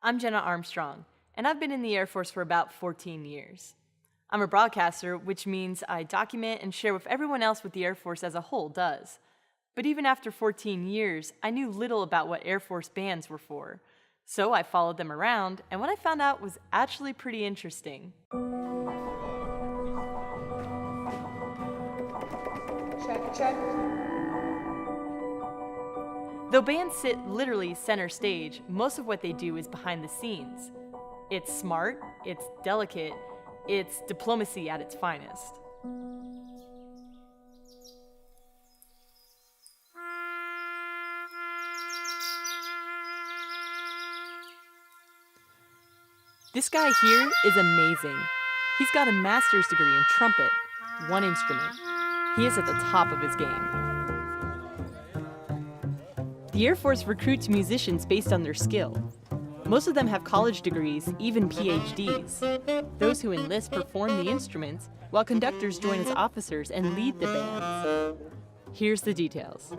I'm Jenna Armstrong, and I've been in the Air Force for about 14 years. I'm a broadcaster, which means I document and share with everyone else what the Air Force as a whole does. But even after 14 years, I knew little about what Air Force bands were for. So I followed them around, and what I found out was actually pretty interesting. Check. Though bands sit literally center stage, most of what they do is behind the scenes. It's smart, it's delicate, it's diplomacy at its finest. This guy here is amazing. He's got a master's degree in trumpet, one instrument. He is at the top of his game. The Air Force recruits musicians based on their skill. Most of them have college degrees, even PhDs. Those who enlist perform the instruments, while conductors join as officers and lead the bands. Here's the details.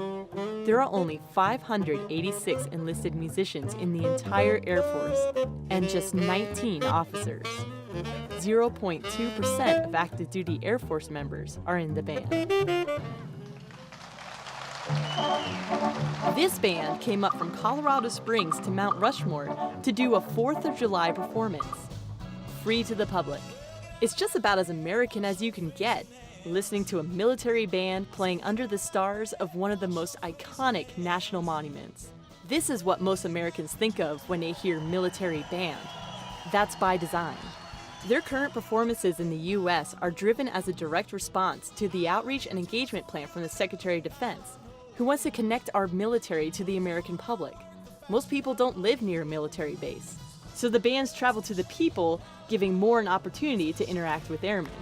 There are only 586 enlisted musicians in the entire Air Force, and just 19 officers. 0.2% of active duty Air Force members are in the band. This band came up from Colorado Springs to Mount Rushmore to do a 4th of July performance. Free to the public. It's just about as American as you can get, listening to a military band playing under the stars of one of the most iconic national monuments. This is what most Americans think of when they hear military band. That's by design. Their current performances in the U.S. are driven as a direct response to the outreach and engagement plan from the Secretary of Defense, who wants to connect our military to the American public. Most people don't live near a military base, so the bands travel to the people, giving more an opportunity to interact with airmen.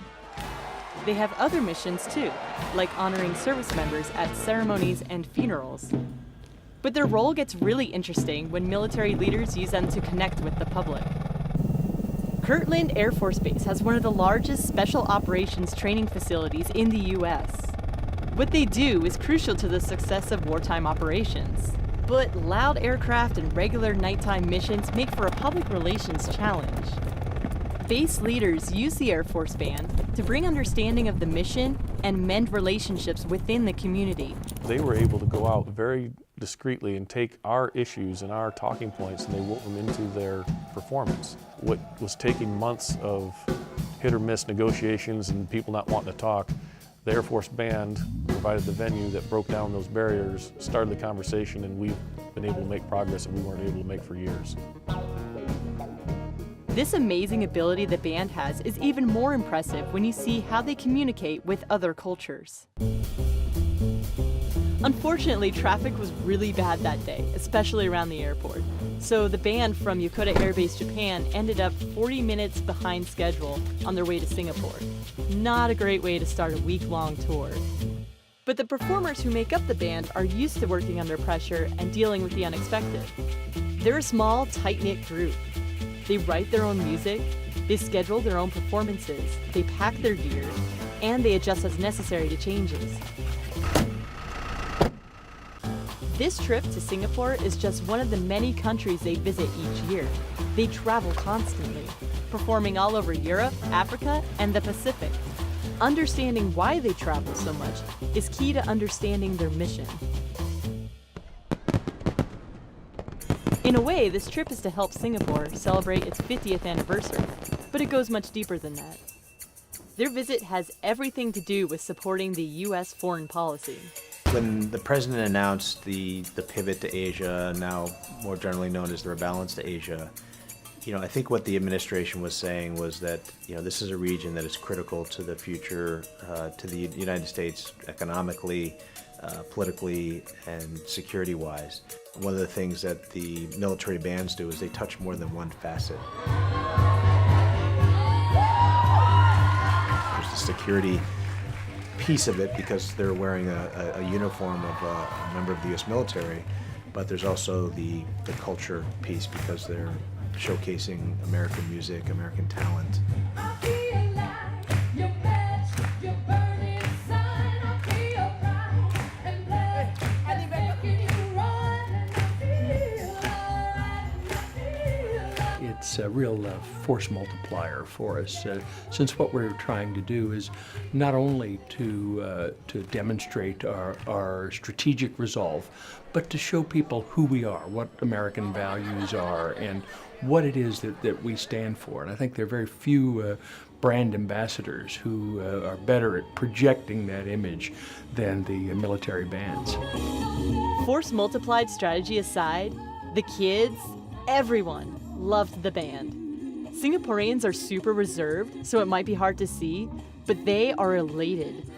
They have other missions too, like honoring service members at ceremonies and funerals. But their role gets really interesting when military leaders use them to connect with the public. Kirtland Air Force Base has one of the largest special operations training facilities in the U.S. What they do is crucial to the success of wartime operations. But loud aircraft and regular nighttime missions make for a public relations challenge. Base leaders use the Air Force Band to bring understanding of the mission and mend relationships within the community. They were able to go out very discreetly and take our issues and our talking points and they wove them into their performance. What was taking months of hit or miss negotiations and people not wanting to talk, the Air Force Band provided the venue that broke down those barriers, started the conversation, and we've been able to make progress that we weren't able to make for years. This amazing ability the band has is even more impressive when you see how they communicate with other cultures. Unfortunately, traffic was really bad that day, especially around the airport. So the band from Yokota Air Base, Japan ended up 40 minutes behind schedule on their way to Singapore. Not a great way to start a week-long tour. But the performers who make up the band are used to working under pressure and dealing with the unexpected. They're a small, tight-knit group. They write their own music, they schedule their own performances, they pack their gear, and they adjust as necessary to changes. This trip to Singapore is just one of the many countries they visit each year. They travel constantly, performing all over Europe, Africa, and the Pacific. Understanding why they travel so much is key to understanding their mission. In a way, this trip is to help Singapore celebrate its 50th anniversary, but it goes much deeper than that. Their visit has everything to do with supporting the U.S. foreign policy. When the president announced the pivot to Asia, now more generally known as the rebalance to Asia, I think what the administration was saying was that, this is a region that is critical to the future, to the United States economically, politically, and security-wise. One of the things that the military bands do is they touch more than one facet. There's the security piece of it because they're wearing a uniform of a member of the U.S. military, but there's also the culture piece because they're showcasing American music, American talent. it's a real force multiplier for us, since what we're trying to do is not only to demonstrate our strategic resolve, but to show people who we are, what American values are, and what it is that we stand for. And I think there are very few brand ambassadors who are better at projecting that image than the military bands. Force multiplied strategy aside, the kids, everyone loved the band. Singaporeans are super reserved, so it might be hard to see, but they are elated.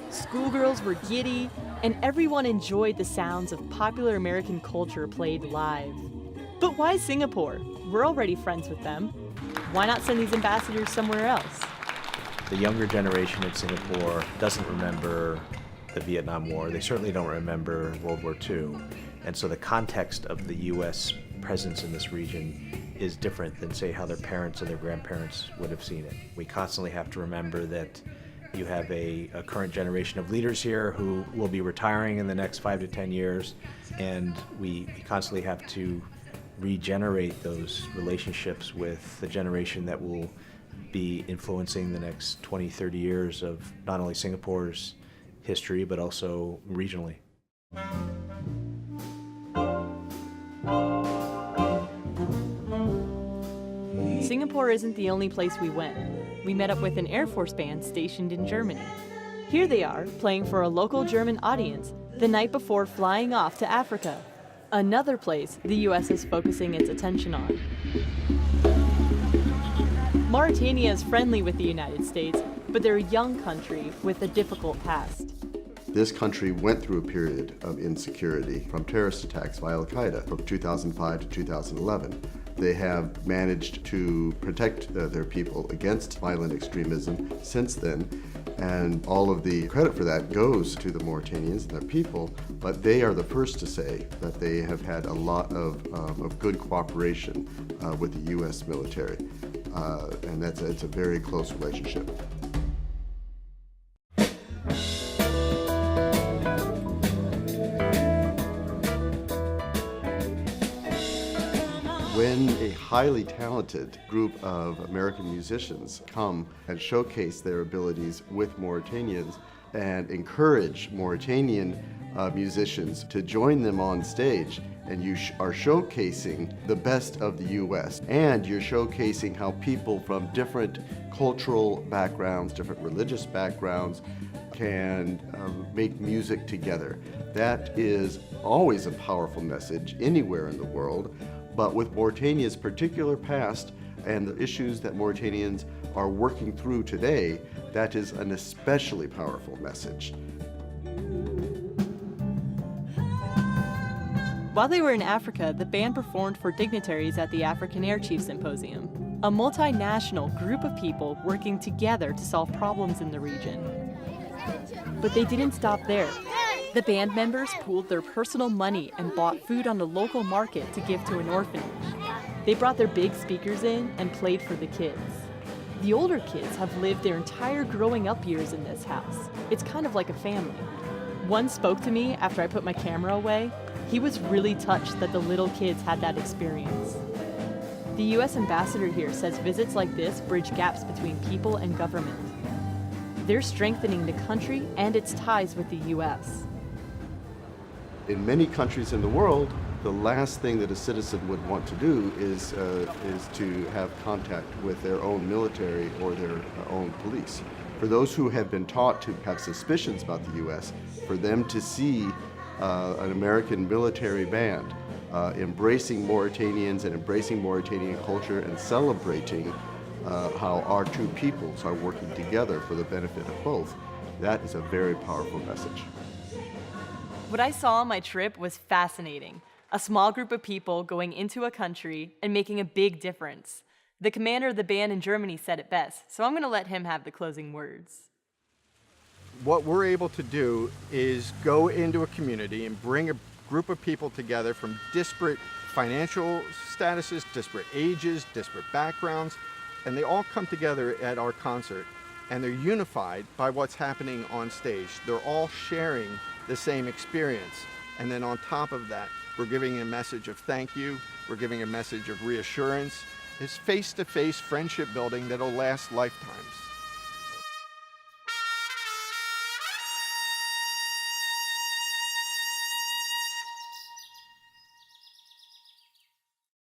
Schoolgirls were giddy, and everyone enjoyed the sounds of popular American culture played live. But why Singapore? We're already friends with them. Why not send these ambassadors somewhere else? The younger generation in Singapore doesn't remember the Vietnam War. They certainly don't remember World War II. And so the context of the U.S. presence in this region is different than, say, how their parents and their grandparents would have seen it. We constantly have to remember that you have a current generation of leaders here who will be retiring in the next 5 to 10 years, and we constantly have to regenerate those relationships with the generation that will be influencing the next 20, 30 years of not only Singapore's history, but also regionally. Singapore isn't the only place we went. We met up with an Air Force band stationed in Germany. Here they are, playing for a local German audience the night before flying off to Africa, another place the U.S. is focusing its attention on. Mauritania is friendly with the United States, but they're a young country with a difficult past. This country went through a period of insecurity from terrorist attacks by Al-Qaeda from 2005 to 2011. They have managed to protect their people against violent extremism since then, and all of the credit for that goes to the Mauritanians and their people, but they are the first to say that they have had a lot of good cooperation with the U.S. military, and it's a very close relationship. When a highly talented group of American musicians come and showcase their abilities with Mauritanians and encourage Mauritanian musicians to join them on stage, and you are showcasing the best of the U.S., and you're showcasing how people from different cultural backgrounds, different religious backgrounds, can make music together. That is always a powerful message anywhere in the world. But with Mauritania's particular past and the issues that Mauritanians are working through today, that is an especially powerful message. While they were in Africa, the band performed for dignitaries at the African Air Chief Symposium, a multinational group of people working together to solve problems in the region. But they didn't stop there. The band members pooled their personal money and bought food on the local market to give to an orphanage. They brought their big speakers in and played for the kids. The older kids have lived their entire growing up years in this house. It's kind of like a family. One spoke to me after I put my camera away. He was really touched that the little kids had that experience. The U.S. ambassador here says visits like this bridge gaps between people and government. They're strengthening the country and its ties with the U.S. In many countries in the world, the last thing that a citizen would want to do is to have contact with their own military or their own police. For those who have been taught to have suspicions about the U.S., for them to see an American military band embracing Mauritanians and embracing Mauritanian culture and celebrating how our two peoples are working together for the benefit of both, that is a very powerful message. What I saw on my trip was fascinating. A small group of people going into a country and making a big difference. The commander of the band in Germany said it best, so I'm going to let him have the closing words. What we're able to do is go into a community and bring a group of people together from disparate financial statuses, disparate ages, disparate backgrounds, and they all come together at our concert, and they're unified by what's happening on stage. They're all sharing the same experience. And then on top of that, we're giving a message of thank you, we're giving a message of reassurance is face-to-face friendship building that'll last lifetimes.